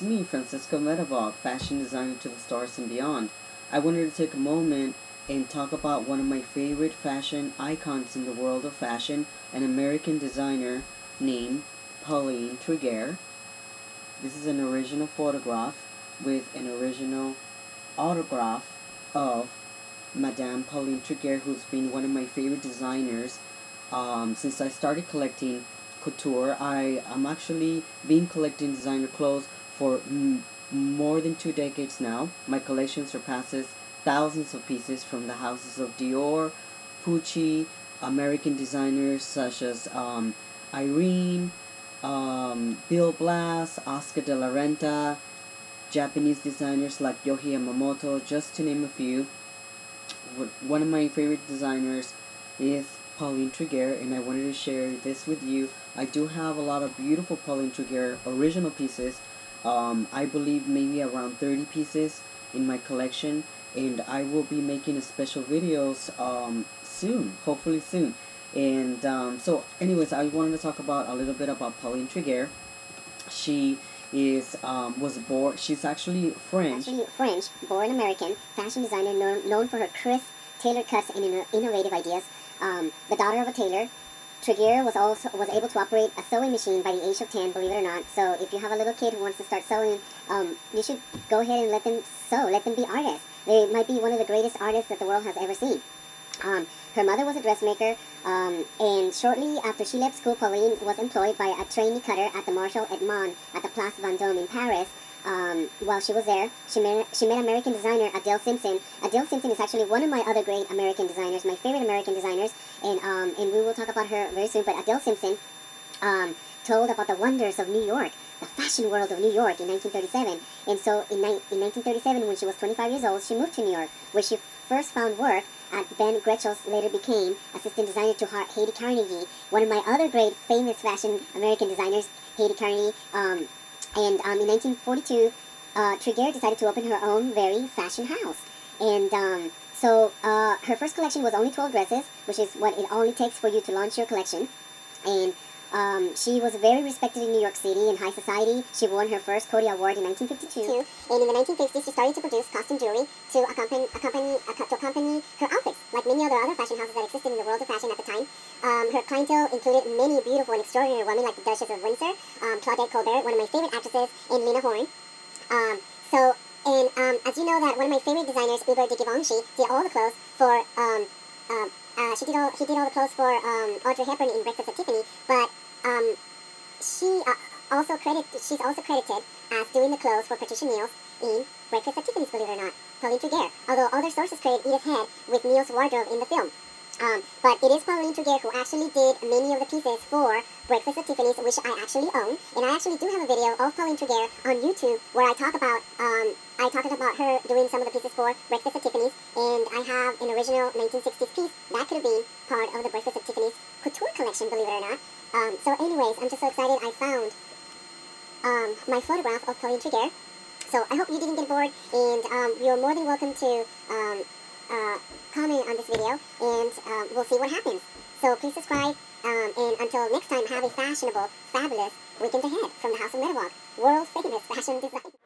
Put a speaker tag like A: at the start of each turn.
A: It's me, Francisco Medavog, fashion designer to the stars and beyond. I wanted to take a moment and talk about one of my favorite fashion icons in the world of fashion, an American designer named Pauline Trigère. This is an original photograph with an original autograph of Madame Pauline Trigère, who's been one of my favorite designers since I started collecting couture. I'm actually been collecting designer clothes for more than 2 decades now. My collection surpasses thousands of pieces from the houses of Dior, Pucci, American designers such as Irene, Bill Blass, Oscar de la Renta, Japanese designers like Yohei Yamamoto, just to name a few. One of my favorite designers is Pauline Trigère, and I wanted to share this with you. I do have a lot of beautiful Pauline Trigère original pieces. I believe maybe around 30 pieces in my collection, and I will be making a special videos soon, hopefully soon. And so anyways, I wanted to talk about a little bit about Pauline Trigère. She is she's actually French, born American fashion designer known for her crisp, tailored cuts and innovative ideas. The daughter of a tailor, Trigère was able to operate a sewing machine by the age of 10, believe it or not. So if you have a little kid who wants to start sewing, you should go ahead and let them sew, let them be artists. They might be one of the greatest artists that the world has ever seen. Her mother was a dressmaker, and shortly after she left school, Pauline was employed by a trainee cutter at the Marshall Edmond at the Place Vendôme in Paris. While she was there, she met American designer Adele Simpson. Adele Simpson is actually one of my other great American designers, my favorite American designers, and we will talk about her very soon. But Adele Simpson told about the wonders of New York, the fashion world of New York in 1937. And so in 1937, when she was 25 years old, she moved to New York, where she first found work at Ben Gretchel's, later became assistant designer to Haiti Carnegie, one of my other great famous fashion American designers, Haiti Carnegie. In 1942, Trigère decided to open her own very fashion house. And so her first collection was only 12 dresses, which is what it only takes for you to launch your collection. And she was very respected in New York City in high society. She won her first Coty Award in 1952. And in the 1950s, she started to produce costume jewelry to accompany her outfits, like many other fashion houses that existed in the world of fashion at the time. Her clientele included many beautiful and extraordinary women like the Duchess of Windsor, Claudette Colbert, one of my favorite actresses, and Lena Horne. As you know, that one of my favorite designers, Hubert de Givenchy, did all the clothes for he did all the clothes for Audrey Hepburn in Breakfast at Tiffany, but she's also credited as doing the clothes for Patricia Neal's in Breakfast at Tiffany's, believe it or not, Pauline Trigère, although other sources credit Edith Head with Neal's wardrobe in the film. But it is Pauline Trigère who actually did many of the pieces for Breakfast at Tiffany's, which I actually own, and I actually do have a video of Pauline Trigère on YouTube where I talk about her doing some of the pieces for Breakfast at Tiffany's, and I have an original 1960s piece that could have been part of the Breakfast at Tiffany's couture collection, believe it or not. So anyways, I'm just so excited I found my photograph of Pauline Trigère. So I hope you didn't get bored, and you're more than welcome to comment on this video, and we'll see what happens. So please subscribe, and until next time, have a fashionable, fabulous weekend ahead from the House of Medavog, world famous fashion design.